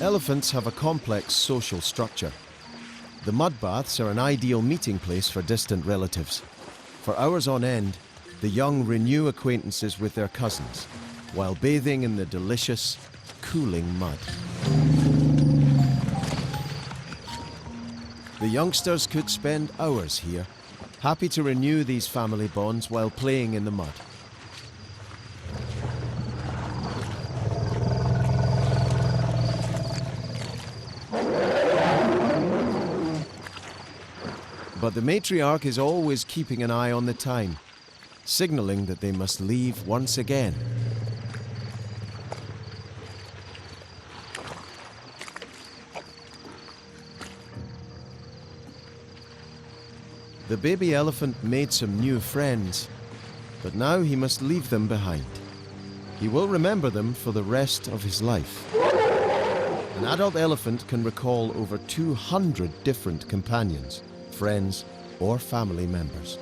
Elephants have a complex social structure. The mud baths are an ideal meeting place for distant relatives. For hours on end, the young renew acquaintances with their cousins, while bathing in the delicious, cooling mud. The youngsters could spend hours here, happy to renew these family bonds while playing in the mud. But the matriarch is always keeping an eye on the time, signaling that they must leave once again. The baby elephant made some new friends, but now he must leave them behind. He will remember them for the rest of his life. An adult elephant can recall over 200 different companions, friends, or family members.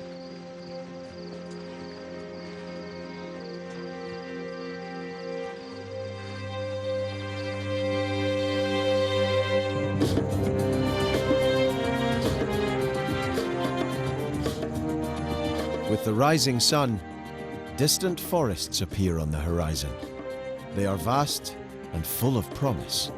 With the rising sun, distant forests appear on the horizon. They are vast and full of promise.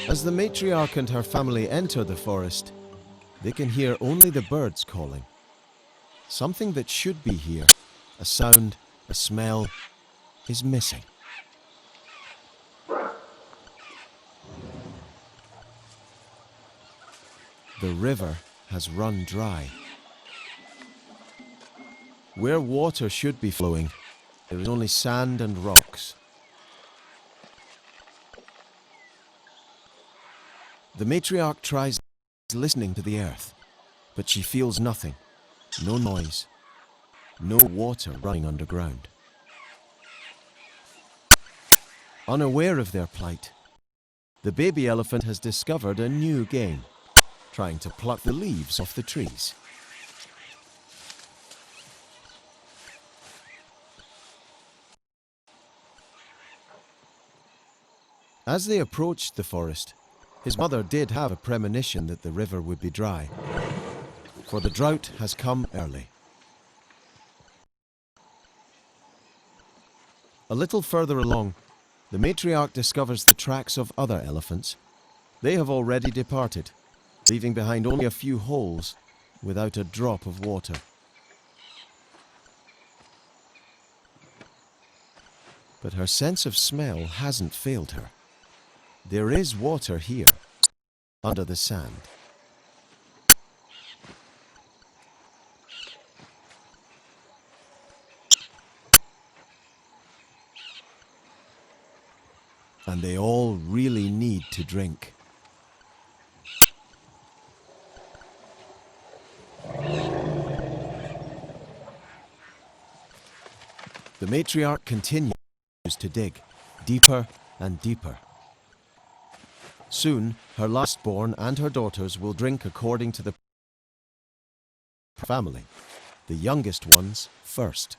As the matriarch and her family enter the forest, they can hear only the birds calling. Something that should be here, a sound, a smell, is missing. The river has run dry. Where water should be flowing, there is only sand and rocks. The matriarch tries listening to the earth, but she feels nothing. No noise, no water running underground. Unaware of their plight, the baby elephant has discovered a new game, trying to pluck the leaves off the trees. As they approached the forest, his mother did have a premonition that the river would be dry, for the drought has come early. A little further along, the matriarch discovers the tracks of other elephants. They have already departed, leaving behind only a few holes without a drop of water. But her sense of smell hasn't failed her. There is water here, under the sand. And they all really need to drink. The matriarch continues to dig, deeper and deeper. Soon, her lastborn and her daughters will drink according to the family, the youngest ones first.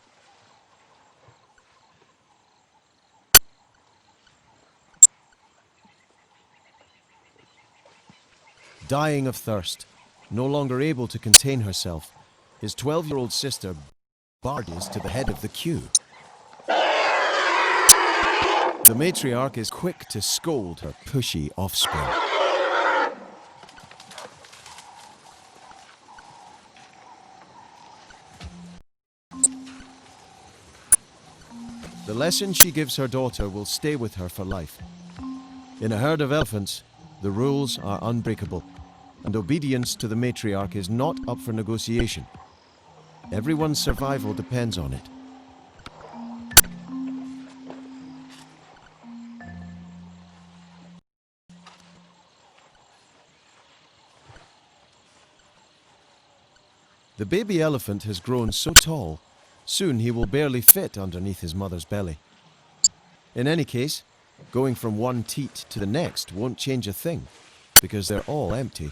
Dying of thirst, no longer able to contain herself, his 12-year-old sister barges to the head of the queue. The matriarch is quick to scold her pushy offspring. The lesson she gives her daughter will stay with her for life. In a herd of elephants, the rules are unbreakable, and obedience to the matriarch is not up for negotiation. Everyone's survival depends on it. The baby elephant has grown so tall, soon he will barely fit underneath his mother's belly. In any case, going from one teat to the next won't change a thing, because they're all empty.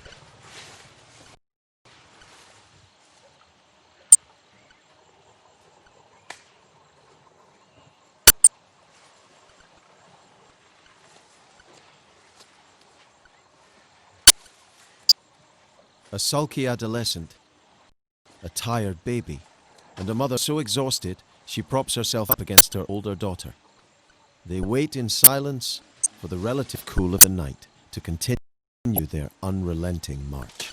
A sulky adolescent, a tired baby, and a mother so exhausted she props herself up against her older daughter. They wait in silence for the relative cool of the night to continue their unrelenting march.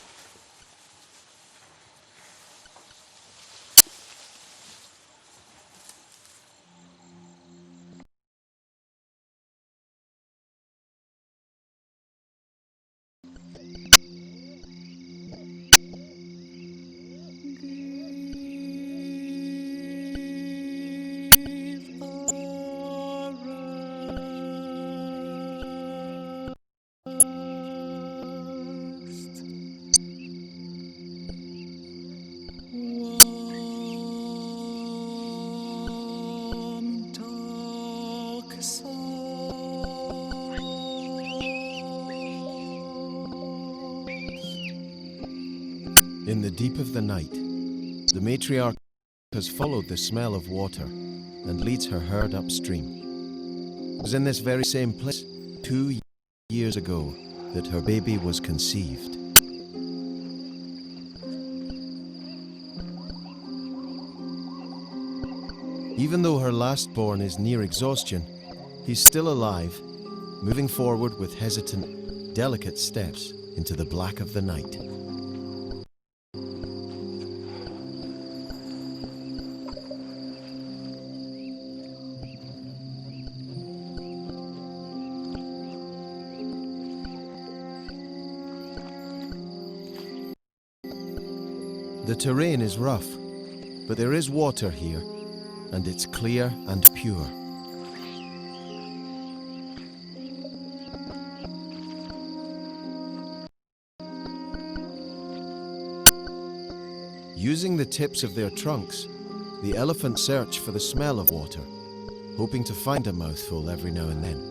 In the deep of the night, the matriarch has followed the smell of water and leads her herd upstream. It was in this very same place 2 years ago that her baby was conceived. Even though her lastborn is near exhaustion, he's still alive, moving forward with hesitant, delicate steps into the black of the night. The terrain is rough, but there is water here, and it's clear and pure. Using the tips of their trunks, the elephants search for the smell of water, hoping to find a mouthful every now and then.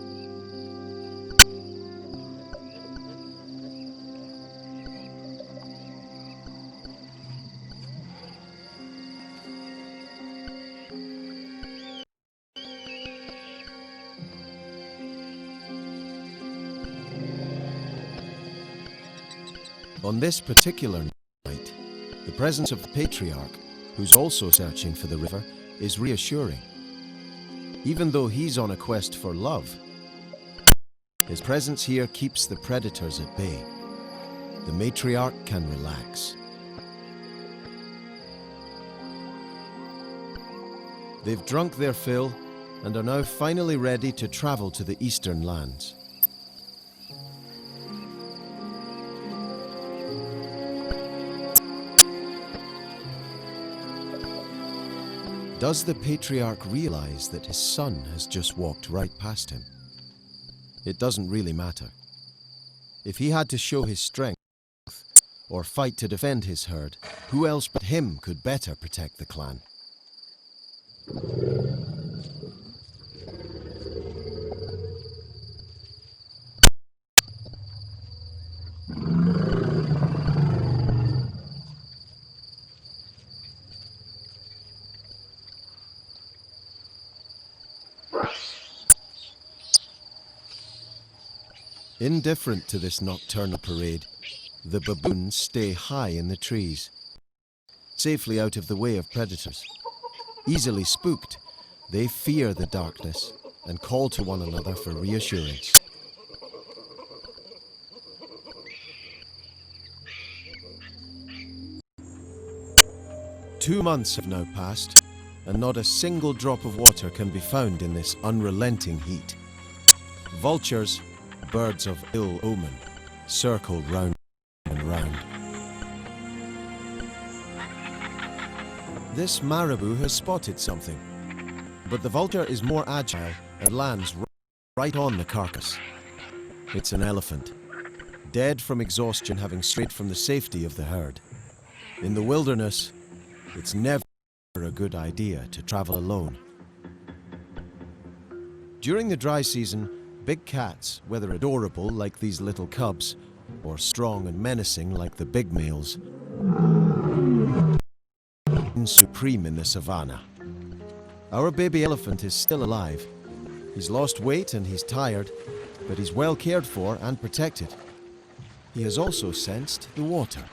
On this particular night, the presence of the patriarch, who's also searching for the river, is reassuring. Even though he's on a quest for love, his presence here keeps the predators at bay. The matriarch can relax. They've drunk their fill and are now finally ready to travel to the eastern lands. Does the patriarch realize that his son has just walked right past him? It doesn't really matter. If he had to show his strength or fight to defend his herd, who else but him could better protect the clan? Indifferent to this nocturnal parade, the baboons stay high in the trees, safely out of the way of predators. Easily spooked, they fear the darkness and call to one another for reassurance. Two months have now passed, and not a single drop of water can be found in this unrelenting heat. Vultures, birds of ill omen, circle round and round. This marabou has spotted something, but the vulture is more agile and lands right on the carcass. It's an elephant, dead from exhaustion having strayed from the safety of the herd. In the wilderness, it's never a good idea to travel alone. During the dry season, big cats, whether adorable like these little cubs, or strong and menacing like the big males, reign supreme in the savannah. Our baby elephant is still alive. He's lost weight and he's tired, but he's well cared for and protected. He has also sensed the water.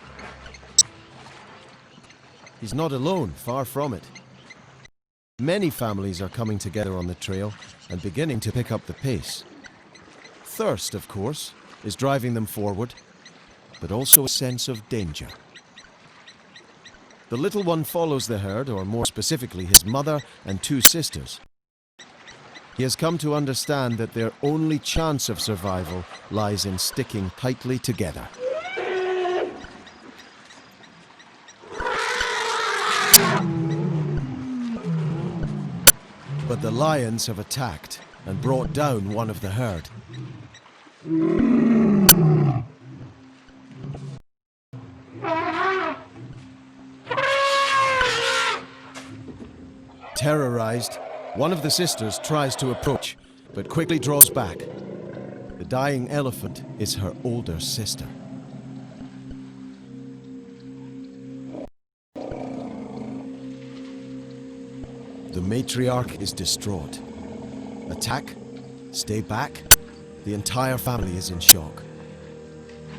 He's not alone, far from it. Many families are coming together on the trail and beginning to pick up the pace. Thirst, of course, is driving them forward, but also a sense of danger. The little one follows the herd, or more specifically his mother and two sisters. He has come to understand that their only chance of survival lies in sticking tightly together. But the lions have attacked and brought down one of the herd. Terrorized, one of the sisters tries to approach, but quickly draws back. The dying elephant is her older sister. The matriarch is distraught. Attack? Stay back? The entire family is in shock.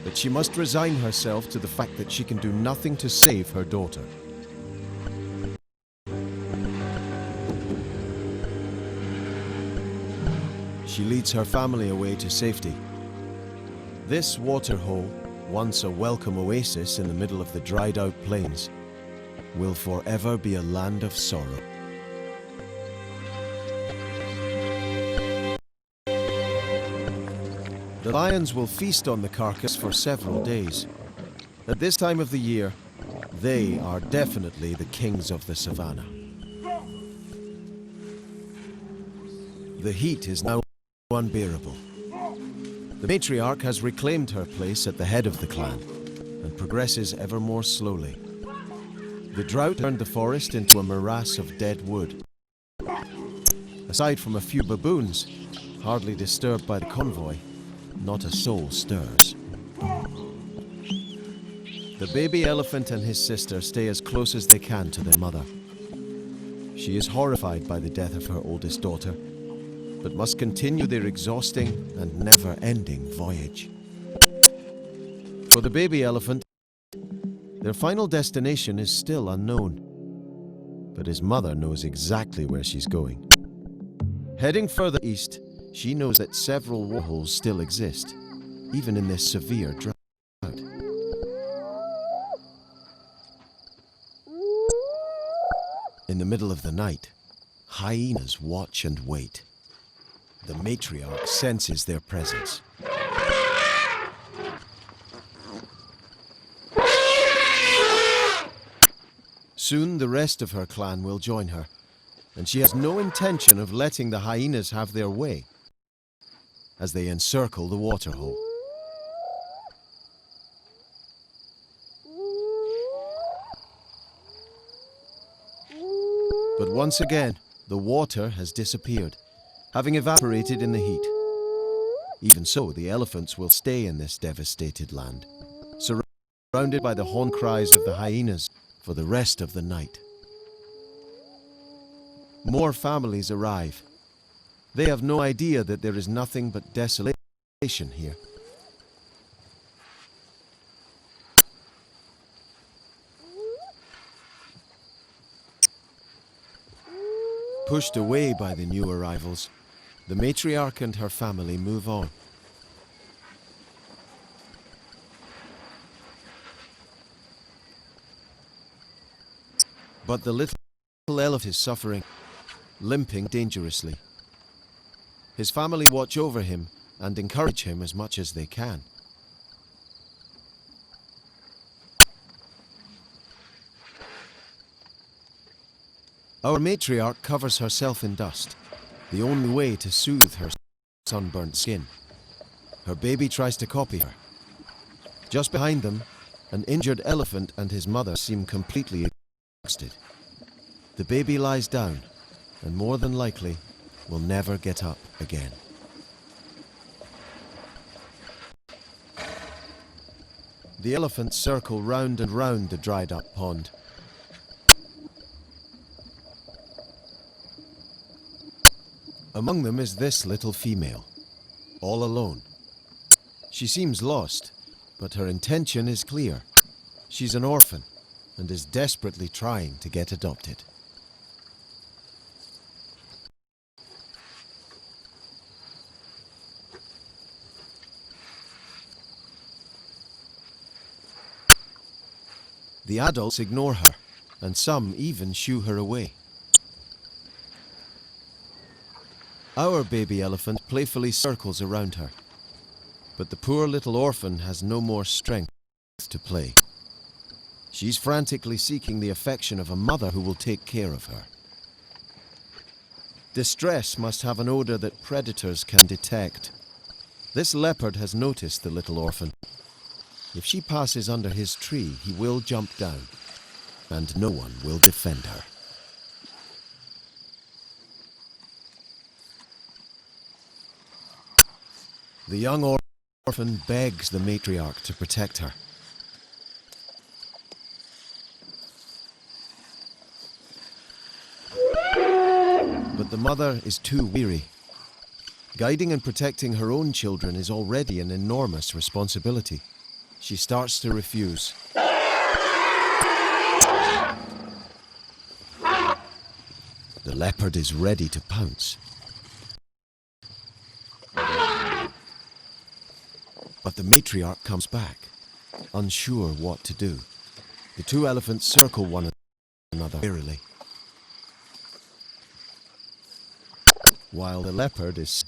But she must resign herself to the fact that she can do nothing to save her daughter. She leads her family away to safety. This waterhole, once a welcome oasis in the middle of the dried-out plains, will forever be a land of sorrow. The lions will feast on the carcass for several days. At this time of the year, they are definitely the kings of the savannah. The heat is now unbearable. The matriarch has reclaimed her place at the head of the clan and progresses ever more slowly. The drought turned the forest into a morass of dead wood. Aside from a few baboons, hardly disturbed by the convoy, not a soul stirs. The baby elephant and his sister stay as close as they can to their mother. She is horrified by the death of her oldest daughter, but must continue their exhausting and never-ending voyage. For the baby elephant, their final destination is still unknown, but his mother knows exactly where she's going. Heading further east, she knows that several waterholes still exist, even in this severe drought. In the middle of the night, hyenas watch and wait. The matriarch senses their presence. Soon the rest of her clan will join her, and she has no intention of letting the hyenas have their way as they encircle the waterhole. But once again, the water has disappeared, having evaporated in the heat. Even so, the elephants will stay in this devastated land, surrounded by the horn cries of the hyenas for the rest of the night. More families arrive. They have no idea that there is nothing but desolation here. Pushed away by the new arrivals, the matriarch and her family move on. But the little elephant is suffering, limping dangerously. His family watch over him and encourage him as much as they can. Our matriarch covers herself in dust, the only way to soothe her sunburnt skin. Her baby tries to copy her. Just behind them, An injured elephant and his mother seem completely exhausted. The baby lies down and more than likely will never get up again. The elephants circle round and round the dried up pond. Among them is this little female, all alone. She seems lost, but her intention is clear. She's an orphan and is desperately trying to get adopted. The adults ignore her, and some even shoo her away. Our baby elephant playfully circles around her, but the poor little orphan has no more strength to play. She's frantically seeking the affection of a mother who will take care of her. Distress must have an odor that predators can detect. This leopard has noticed the little orphan. If she passes under his tree, he will jump down, and no one will defend her. The young orphan begs the matriarch to protect her. But the mother is too weary. Guiding and protecting her own children is already an enormous responsibility. She starts to refuse. The leopard is ready to pounce. But the matriarch comes back, unsure what to do. The two elephants circle one another wearily, while the leopard is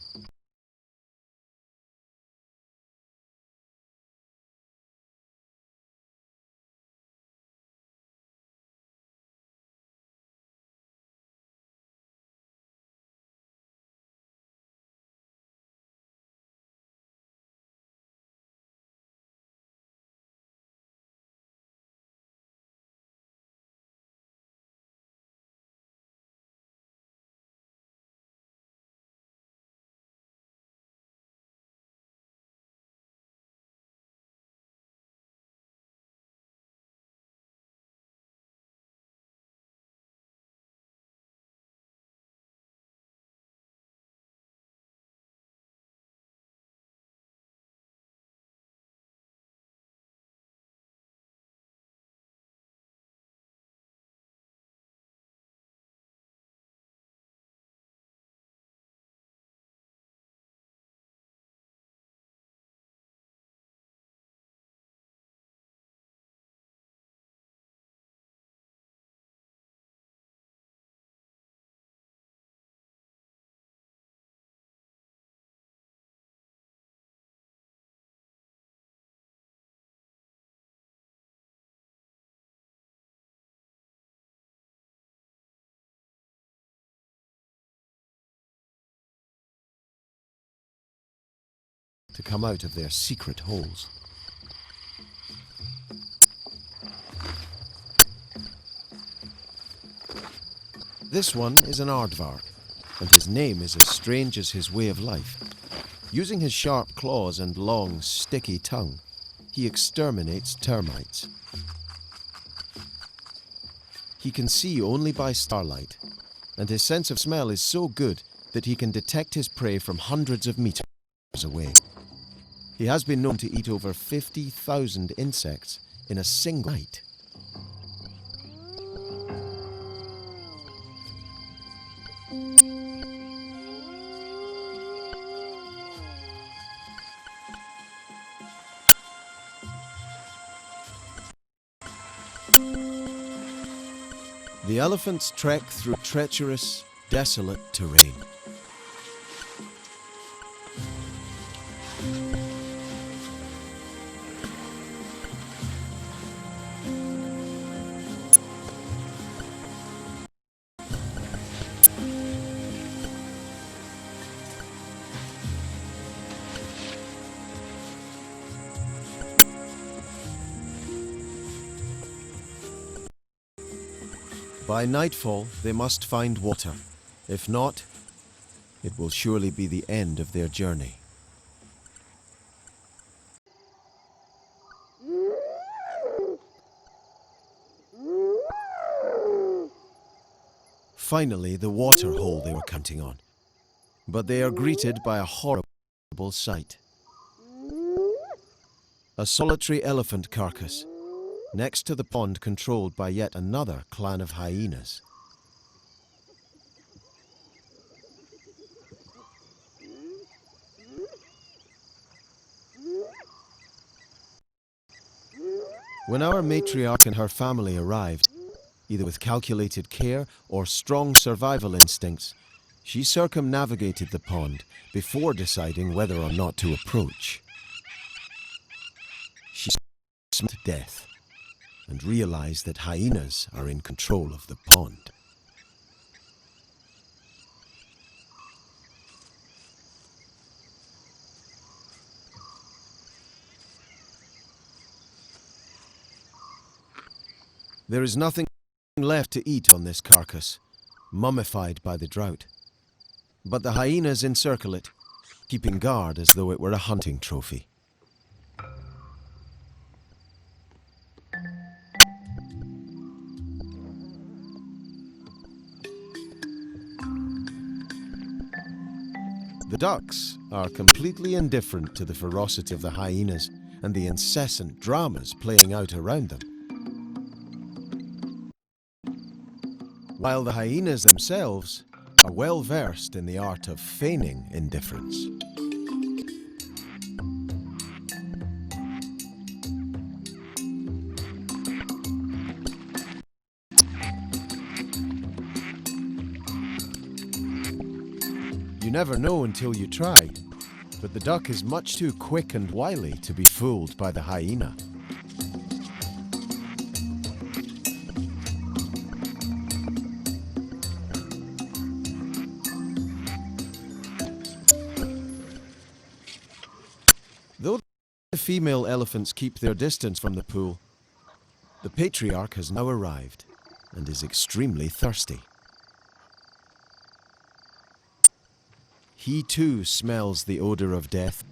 to come out of their secret holes. This one is an aardvark, and his name is as strange as his way of life. Using his sharp claws and long, sticky tongue, he exterminates termites. He can see only by starlight, and his sense of smell is so good that he can detect his prey from hundreds of meters away. He has been known to eat over 50,000 insects in a single night. The elephants trek through treacherous, desolate terrain. By nightfall, they must find water. If not, it will surely be the end of their journey. Finally, the water hole they were counting on. But they are greeted by a horrible sight. A solitary elephant carcass, next to the pond controlled by yet another clan of hyenas. When our matriarch and her family arrived, either with calculated care or strong survival instincts, she circumnavigated the pond before deciding whether or not to approach. She smelled death and realized that hyenas are in control of the pond. There is nothing left to eat on this carcass, mummified by the drought. But the hyenas encircle it, keeping guard as though it were a hunting trophy. The ducks are completely indifferent to the ferocity of the hyenas and the incessant dramas playing out around them. While the hyenas themselves are well versed in the art of feigning indifference. You never know until you try, but the duck is much too quick and wily to be fooled by the hyena. Though the female elephants keep their distance from the pool, the patriarch has now arrived and is extremely thirsty. He too smells the odor of death.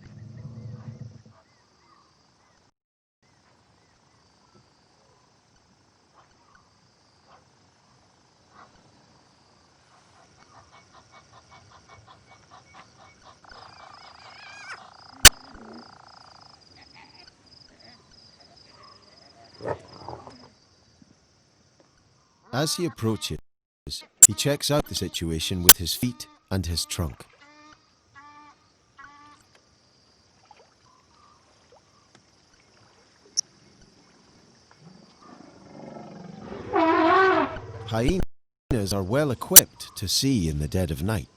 As he approaches, he checks out the situation with his feet and his trunk. Hyenas are well equipped to see in the dead of night.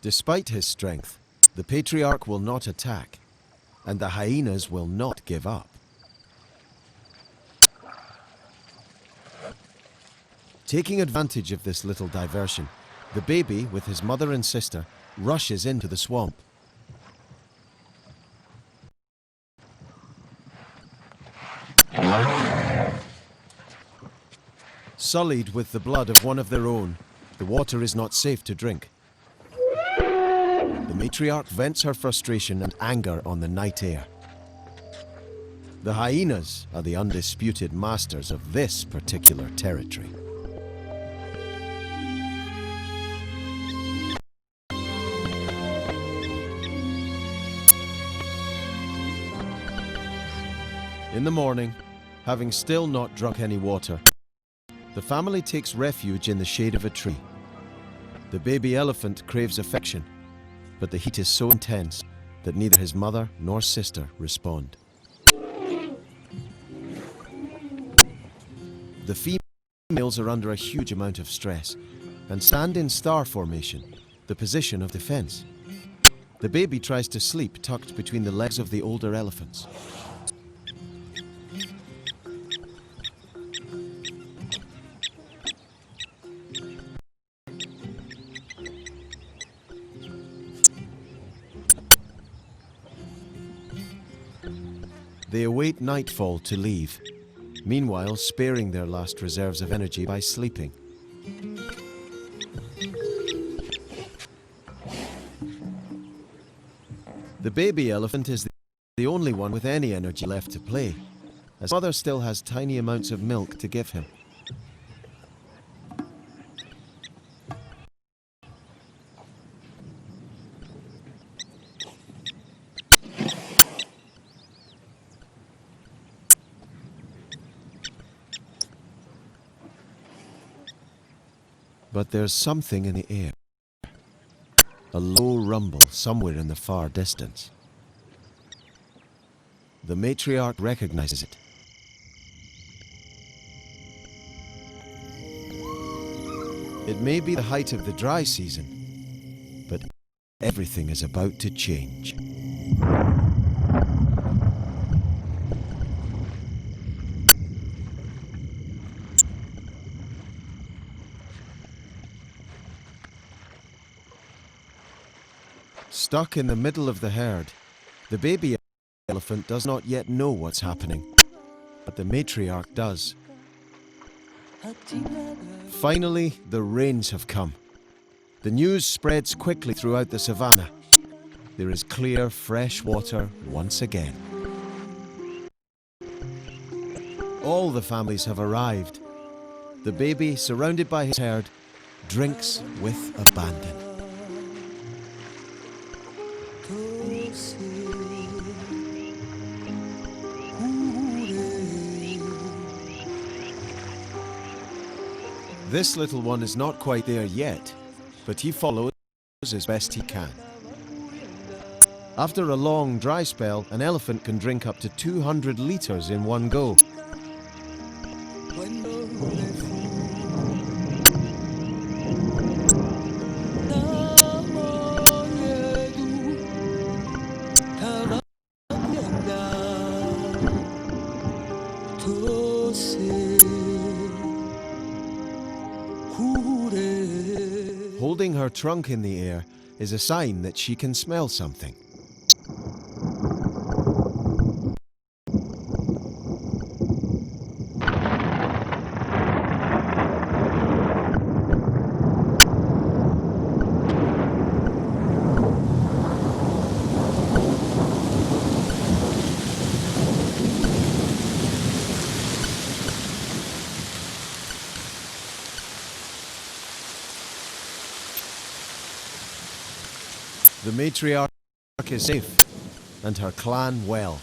Despite his strength, the patriarch will not attack, and the hyenas will not give up. Taking advantage of this little diversion, the baby, with his mother and sister, rushes into the swamp. Sullied with the blood of one of their own, the water is not safe to drink. The matriarch vents her frustration and anger on the night air. The hyenas are the undisputed masters of this particular territory. In the morning, having still not drunk any water, the family takes refuge in the shade of a tree. The baby elephant craves affection, but the heat is so intense that neither his mother nor sister respond. The females are under a huge amount of stress and stand in star formation, the position of defense. The baby tries to sleep tucked between the legs of the older elephants. They await nightfall to leave, meanwhile sparing their last reserves of energy by sleeping. The baby elephant is the only one with any energy left to play, as mother still has tiny amounts of milk to give him. But there's something in the air. A low rumble somewhere in the far distance. The matriarch recognizes it. It may be the height of the dry season, but everything is about to change. Stuck in the middle of the herd, the baby elephant does not yet know what's happening, but the matriarch does. Finally, the rains have come. The news spreads quickly throughout the savannah. There is clear, fresh water once again. All the families have arrived. The baby, surrounded by his herd, drinks with abandon. This little one is not quite there yet, but he follows as best he can. After a long dry spell, an elephant can drink up to 200 liters in one go. Holding her trunk in the air is a sign that she can smell something. The matriarch is safe, and her clan well.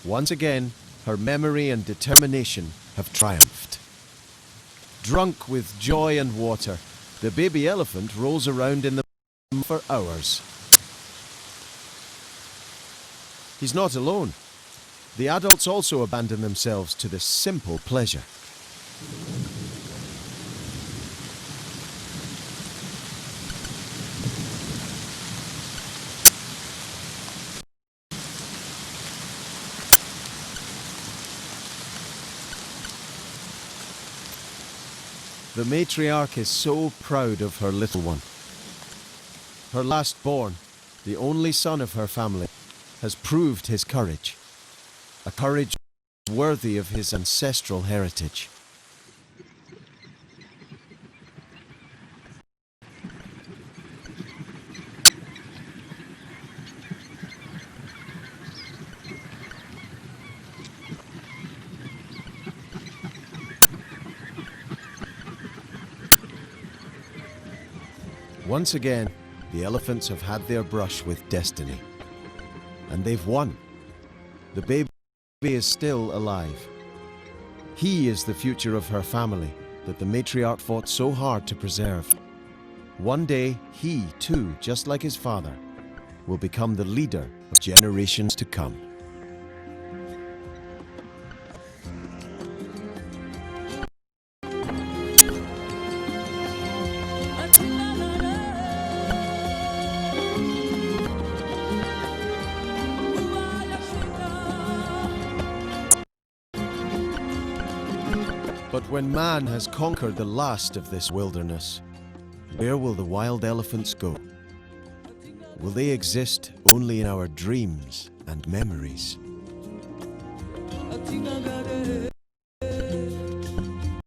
Once again, her memory and determination have triumphed. Drunk with joy and water, the baby elephant rolls around in the for hours. He's not alone. The adults also abandon themselves to this simple pleasure. The matriarch is so proud of her little one. Her last born, the only son of her family, has proved his courage. A courage worthy of his ancestral heritage. Once again, the elephants have had their brush with destiny. And they've won. The baby is still alive. He is the future of her family that the matriarch fought so hard to preserve. One day, he too, just like his father, will become the leader of generations to come. But when man has conquered the last of this wilderness, where will the wild elephants go? Will they exist only in our dreams and memories?